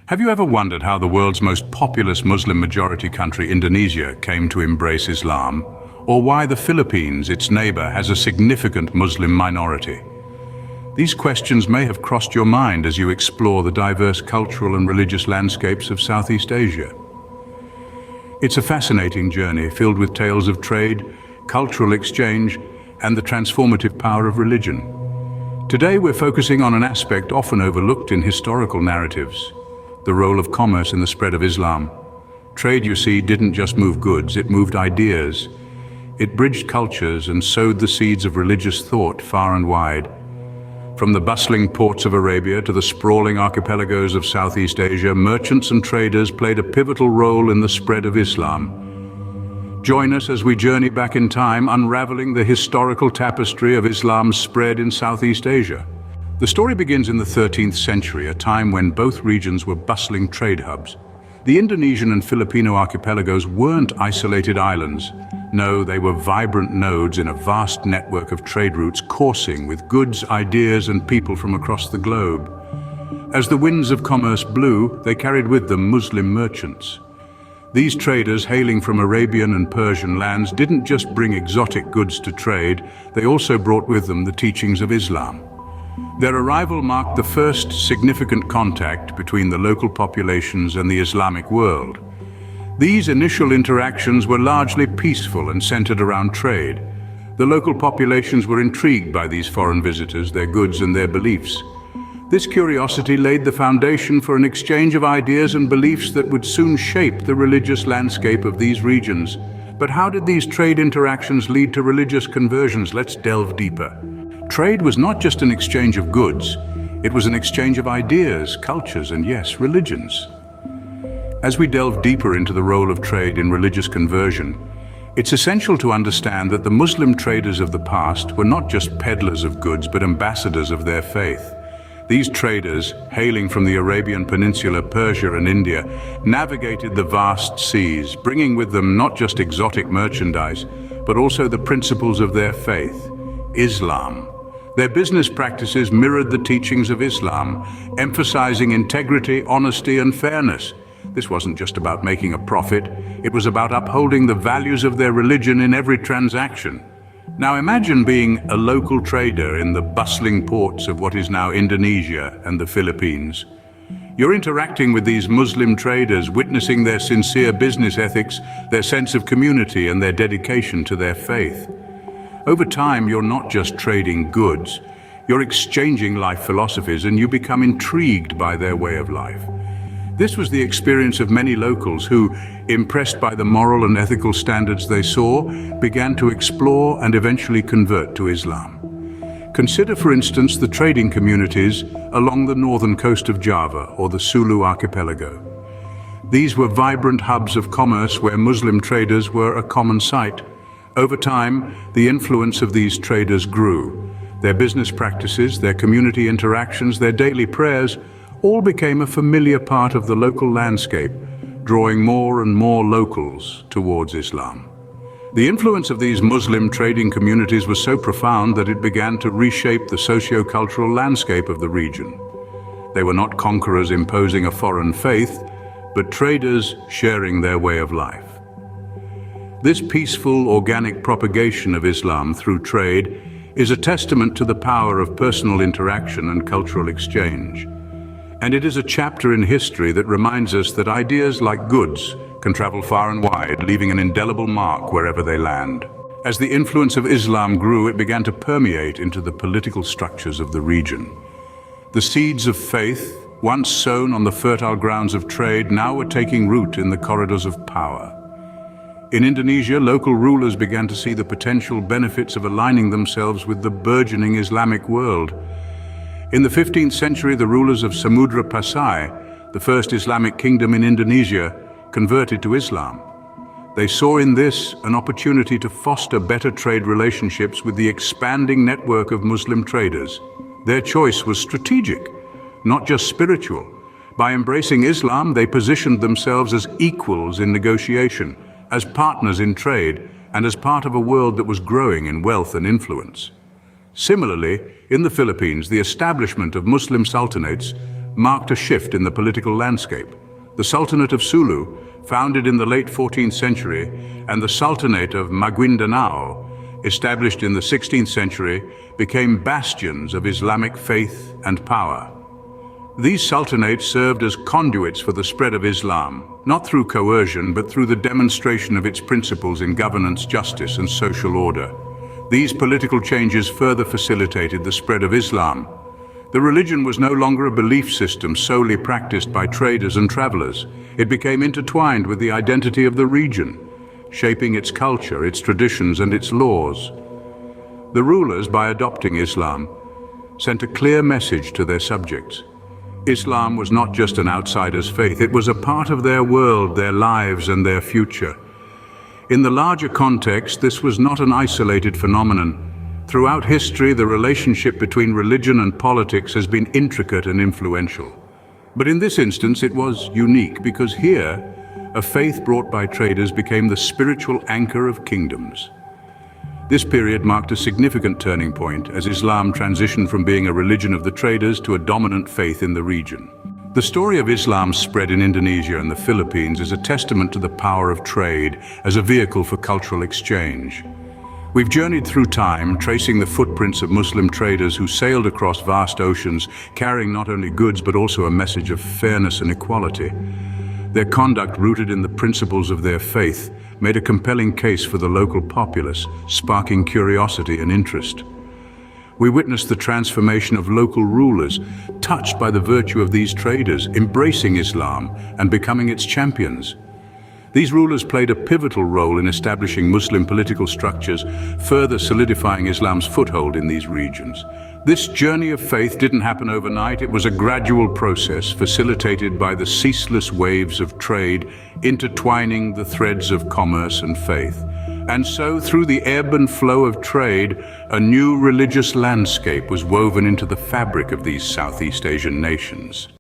Have you ever wondered how the world's most populous Muslim-majority country, Indonesia, came to embrace Islam? Or why the Philippines, its neighbor, has a significant Muslim minority? These questions may have crossed your mind as you explore the diverse cultural and religious landscapes of Southeast Asia. It's a fascinating journey filled with tales of trade, cultural exchange, and the transformative power of religion. Today we're focusing on an aspect often overlooked in historical narratives: the role of commerce in the spread of Islam. Trade, you see, didn't just move goods, it moved ideas. It bridged cultures and sowed the seeds of religious thought far and wide. From the bustling ports of Arabia to the sprawling archipelagos of Southeast Asia, merchants and traders played a pivotal role in the spread of Islam. Join us as we journey back in time, unraveling the historical tapestry of Islam's spread in Southeast Asia. The story begins in the 13th century, a time when both regions were bustling trade hubs. The Indonesian and Filipino archipelagos weren't isolated islands. No, they were vibrant nodes in a vast network of trade routes coursing with goods, ideas, and people from across the globe. As the winds of commerce blew, they carried with them Muslim merchants. These traders, hailing from Arabian and Persian lands, didn't just bring exotic goods to trade, they also brought with them the teachings of Islam. Their arrival marked the first significant contact between the local populations and the Islamic world. These initial interactions were largely peaceful and centered around trade. The local populations were intrigued by these foreign visitors, their goods and their beliefs. This curiosity laid the foundation for an exchange of ideas and beliefs that would soon shape the religious landscape of these regions. But how did these trade interactions lead to religious conversions? Let's delve deeper. Trade was not just an exchange of goods, it was an exchange of ideas, cultures, and yes, religions. As we delve deeper into the role of trade in religious conversion, it's essential to understand that the Muslim traders of the past were not just peddlers of goods, but ambassadors of their faith. These traders, hailing from the Arabian Peninsula, Persia, and India, navigated the vast seas, bringing with them not just exotic merchandise, but also the principles of their faith, Islam. Their business practices mirrored the teachings of Islam, emphasizing integrity, honesty, and fairness. This wasn't just about making a profit, it was about upholding the values of their religion in every transaction. Now imagine being a local trader in the bustling ports of what is now Indonesia and the Philippines. You're interacting with these Muslim traders, witnessing their sincere business ethics, their sense of community, and their dedication to their faith. Over time, you're not just trading goods, you're exchanging life philosophies, and you become intrigued by their way of life. This was the experience of many locals who, impressed by the moral and ethical standards they saw, began to explore and eventually convert to Islam. Consider, for instance, the trading communities along the northern coast of Java or the Sulu archipelago. These were vibrant hubs of commerce where Muslim traders were a common sight. Over time, the influence of these traders grew. Their business practices, their community interactions, their daily prayers all became a familiar part of the local landscape, drawing more and more locals towards Islam. The influence of these Muslim trading communities was so profound that it began to reshape the socio-cultural landscape of the region. They were not conquerors imposing a foreign faith, but traders sharing their way of life. This peaceful, organic propagation of Islam through trade is a testament to the power of personal interaction and cultural exchange. And it is a chapter in history that reminds us that ideas like goods can travel far and wide, leaving an indelible mark wherever they land. As the influence of Islam grew, it began to permeate into the political structures of the region. The seeds of faith, once sown on the fertile grounds of trade, now were taking root in the corridors of power. In Indonesia, local rulers began to see the potential benefits of aligning themselves with the burgeoning Islamic world. In the 15th century, the rulers of Samudra Pasai, the first Islamic kingdom in Indonesia, converted to Islam. They saw in this an opportunity to foster better trade relationships with the expanding network of Muslim traders. Their choice was strategic, not just spiritual. By embracing Islam, they positioned themselves as equals in negotiation, as partners in trade, and as part of a world that was growing in wealth and influence. Similarly, in the Philippines, the establishment of Muslim sultanates marked a shift in the political landscape. The Sultanate of Sulu, founded in the late 14th century, and the Sultanate of Maguindanao, established in the 16th century, became bastions of Islamic faith and power. These sultanates served as conduits for the spread of Islam, not through coercion, but through the demonstration of its principles in governance, justice, and social order. These political changes further facilitated the spread of Islam. The religion was no longer a belief system solely practiced by traders and travelers. It became intertwined with the identity of the region, shaping its culture, its traditions, and its laws. The rulers, by adopting Islam, sent a clear message to their subjects. Islam was not just an outsider's faith, it was a part of their world, their lives, and their future. In the larger context, this was not an isolated phenomenon. Throughout history, the relationship between religion and politics has been intricate and influential. But in this instance, it was unique because here, a faith brought by traders became the spiritual anchor of kingdoms. This period marked a significant turning point as Islam transitioned from being a religion of the traders to a dominant faith in the region. The story of Islam's spread in Indonesia and the Philippines is a testament to the power of trade as a vehicle for cultural exchange. We've journeyed through time, tracing the footprints of Muslim traders who sailed across vast oceans, carrying not only goods but also a message of fairness and equality. Their conduct, rooted in the principles of their faith, made a compelling case for the local populace, sparking curiosity and interest. We witnessed the transformation of local rulers, touched by the virtue of these traders, embracing Islam and becoming its champions. These rulers played a pivotal role in establishing Muslim political structures, further solidifying Islam's foothold in these regions. This journey of faith didn't happen overnight. It was a gradual process facilitated by the ceaseless waves of trade, intertwining the threads of commerce and faith. And so, through the ebb and flow of trade, a new religious landscape was woven into the fabric of these Southeast Asian nations.